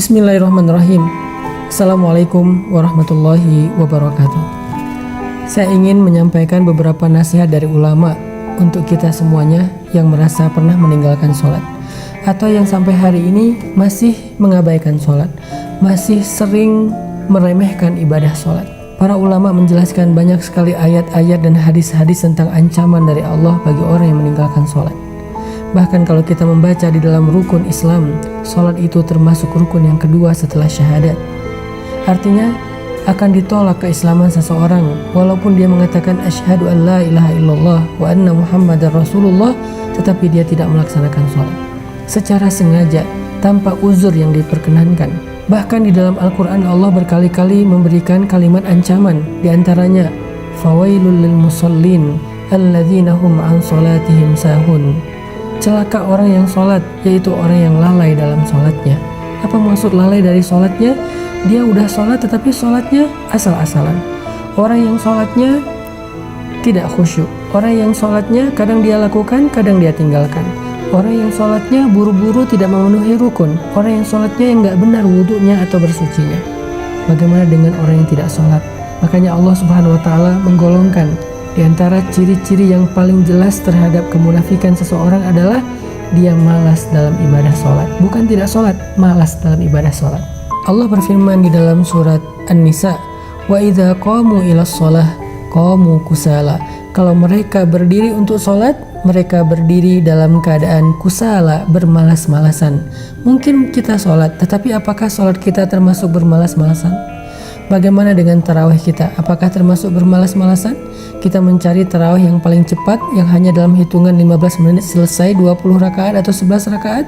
Bismillahirrahmanirrahim. Assalamualaikum warahmatullahi wabarakatuh. Saya ingin menyampaikan beberapa nasihat dari ulama untuk kita semuanya yang merasa pernah meninggalkan sholat, atau yang sampai hari ini masih mengabaikan sholat, masih sering meremehkan ibadah sholat. Para ulama menjelaskan banyak sekali ayat-ayat dan hadis-hadis tentang ancaman dari Allah bagi orang yang meninggalkan sholat. Bahkan kalau kita membaca di dalam rukun Islam, sholat itu termasuk rukun yang kedua setelah syahadat. Artinya akan ditolak keislaman seseorang walaupun dia mengatakan asyhadu an la ilaha illallah wa anna muhammadar rasulullah, tetapi dia tidak melaksanakan sholat secara sengaja tanpa uzur yang diperkenankan. Bahkan di dalam Al-Quran Allah berkali-kali memberikan kalimat ancaman, diantaranya fawailul lil musallin alladzina hum an sholatihim sahun. Celaka orang yang sholat, yaitu orang yang lalai dalam sholatnya. Apa maksud lalai dari sholatnya? Dia udah sholat tetapi sholatnya asal-asalan. Orang yang sholatnya tidak khusyuk. Orang yang sholatnya kadang dia lakukan, kadang dia tinggalkan. Orang yang sholatnya buru-buru tidak memenuhi rukun. Orang yang sholatnya yang gak benar wudunya atau bersucinya. Bagaimana dengan orang yang tidak sholat? Makanya Allah Subhanahu wa Ta'ala menggolongkan di antara ciri-ciri yang paling jelas terhadap kemunafikan seseorang adalah dia malas dalam ibadah sholat. Bukan tidak sholat, malas dalam ibadah sholat. Allah berfirman di dalam surat An-Nisa, wa idza qamu ila shalah qamu kusala. Kalau mereka berdiri untuk sholat, mereka berdiri dalam keadaan kusala, bermalas-malasan. Mungkin kita sholat, tetapi apakah sholat kita termasuk bermalas-malasan? Bagaimana dengan tarawih kita? Apakah termasuk bermalas-malasan? Kita mencari tarawih yang paling cepat, yang hanya dalam hitungan 15 menit selesai 20 rakaat atau 11 rakaat?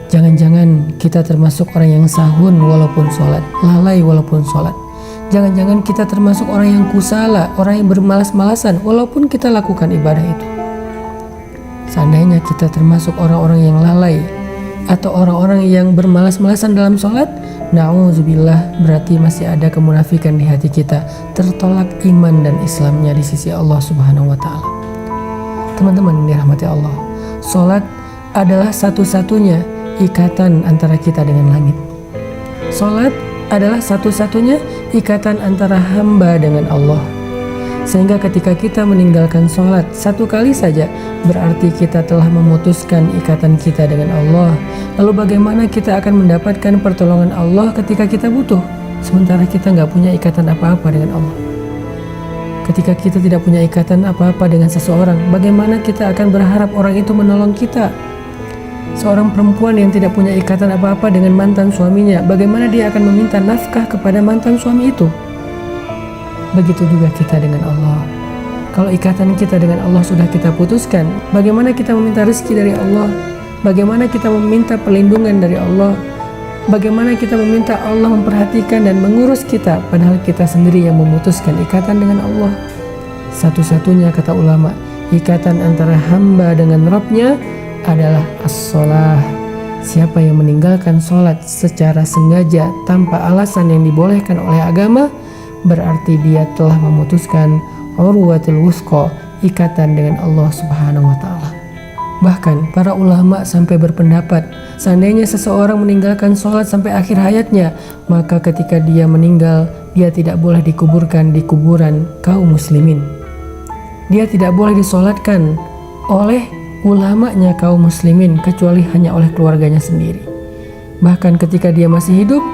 Jangan-jangan kita termasuk orang yang sahun walaupun sholat, lalai walaupun sholat. Jangan-jangan kita termasuk orang yang kusala, orang yang bermalas-malasan walaupun kita lakukan ibadah itu. Seandainya kita termasuk orang-orang yang lalai atau orang-orang yang bermalas-malasan dalam sholat, na'udzubillah, berarti masih ada kemunafikan di hati kita, tertolak iman dan Islamnya di sisi Allah Subhanahu wa Ta'ala. Teman-teman yang dirahmati Allah, sholat adalah satu-satunya ikatan antara kita dengan langit. Sholat adalah satu-satunya ikatan antara hamba dengan Allah. Sehingga ketika kita meninggalkan sholat satu kali saja, berarti kita telah memutuskan ikatan kita dengan Allah. Lalu bagaimana kita akan mendapatkan pertolongan Allah ketika kita butuh, sementara kita nggak punya ikatan apa-apa dengan Allah? Ketika kita tidak punya ikatan apa-apa dengan seseorang, bagaimana kita akan berharap orang itu menolong kita? Seorang perempuan yang tidak punya ikatan apa-apa dengan mantan suaminya, bagaimana dia akan meminta nafkah kepada mantan suami itu? Begitu juga kita dengan Allah. Kalau ikatan kita dengan Allah sudah kita putuskan, bagaimana kita meminta rezeki dari Allah? Bagaimana kita meminta perlindungan dari Allah? Bagaimana kita meminta Allah memperhatikan dan mengurus kita, padahal kita sendiri yang memutuskan ikatan dengan Allah? Satu-satunya, kata ulama, ikatan antara hamba dengan Rabbnya adalah as-sholah. Siapa yang meninggalkan sholat secara sengaja tanpa alasan yang dibolehkan oleh agama, berarti dia telah memutuskan urwatul wuthqa, ikatan dengan Allah Subhanahu wa Ta'ala. Bahkan para ulama sampai berpendapat, seandainya seseorang meninggalkan sholat sampai akhir hayatnya, maka ketika dia meninggal, dia tidak boleh dikuburkan di kuburan kaum muslimin. Dia tidak boleh disolatkan oleh ulamanya kaum muslimin, kecuali hanya oleh keluarganya sendiri. Bahkan ketika dia masih hidup,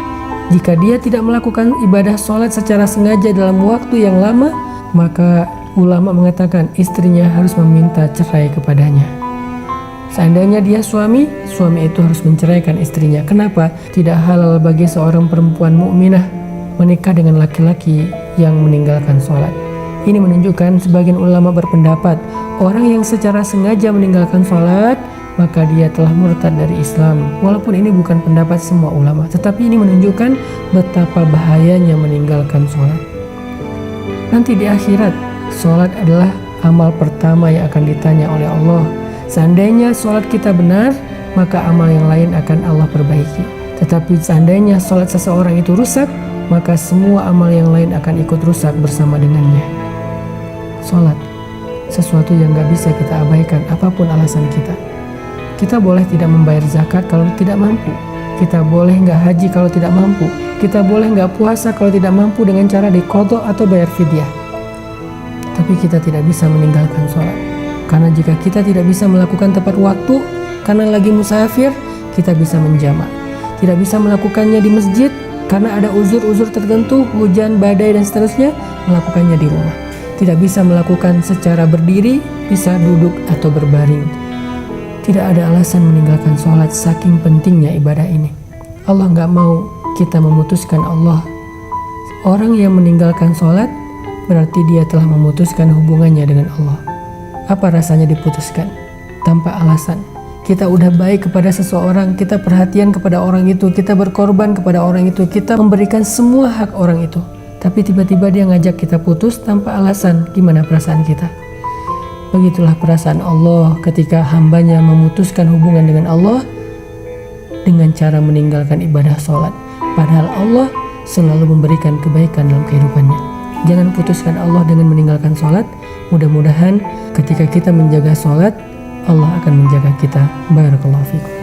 jika dia tidak melakukan ibadah sholat secara sengaja dalam waktu yang lama, maka ulama mengatakan istrinya harus meminta cerai kepadanya. Seandainya dia suami itu harus menceraikan istrinya. Kenapa? Tidak halal bagi seorang perempuan mukminah menikah dengan laki-laki yang meninggalkan sholat. Ini menunjukkan sebagian ulama berpendapat, orang yang secara sengaja meninggalkan sholat, maka dia telah murtad dari Islam. Walaupun ini bukan pendapat semua ulama, tetapi ini menunjukkan betapa bahayanya meninggalkan sholat. Nanti di akhirat, sholat adalah amal pertama yang akan ditanya oleh Allah. Seandainya sholat kita benar, maka amal yang lain akan Allah perbaiki. Tetapi seandainya sholat seseorang itu rusak, maka semua amal yang lain akan ikut rusak bersama dengannya. Sholat, sesuatu yang gak bisa kita abaikan apapun alasan kita. Kita boleh tidak membayar zakat kalau tidak mampu, Kita boleh nggak haji kalau tidak mampu. Kita boleh nggak puasa kalau tidak mampu dengan cara diqadha atau bayar fidyah. Tapi kita tidak bisa meninggalkan sholat. Karena jika kita tidak bisa melakukan tepat waktu, karena lagi musafir, kita bisa menjamak. Tidak bisa melakukannya di masjid, karena ada uzur-uzur tertentu, hujan, badai, dan seterusnya, melakukannya di rumah. Tidak bisa melakukan secara berdiri, bisa duduk atau berbaring. Tidak ada alasan meninggalkan sholat saking pentingnya ibadah ini. Allah nggak mau kita memutuskan Allah. Orang yang meninggalkan sholat berarti dia telah memutuskan hubungannya dengan Allah. Apa rasanya diputuskan? Tanpa alasan. Kita udah baik kepada seseorang, kita perhatian kepada orang itu, kita berkorban kepada orang itu, kita memberikan semua hak orang itu. Tapi tiba-tiba dia ngajak kita putus tanpa alasan. Gimana perasaan kita? Begitulah perasaan Allah ketika hambanya memutuskan hubungan dengan Allah dengan cara meninggalkan ibadah sholat. Padahal Allah selalu memberikan kebaikan dalam kehidupannya. Jangan putuskan Allah dengan meninggalkan sholat. Mudah-mudahan ketika kita menjaga sholat, Allah akan menjaga kita. Barakallahu fikum.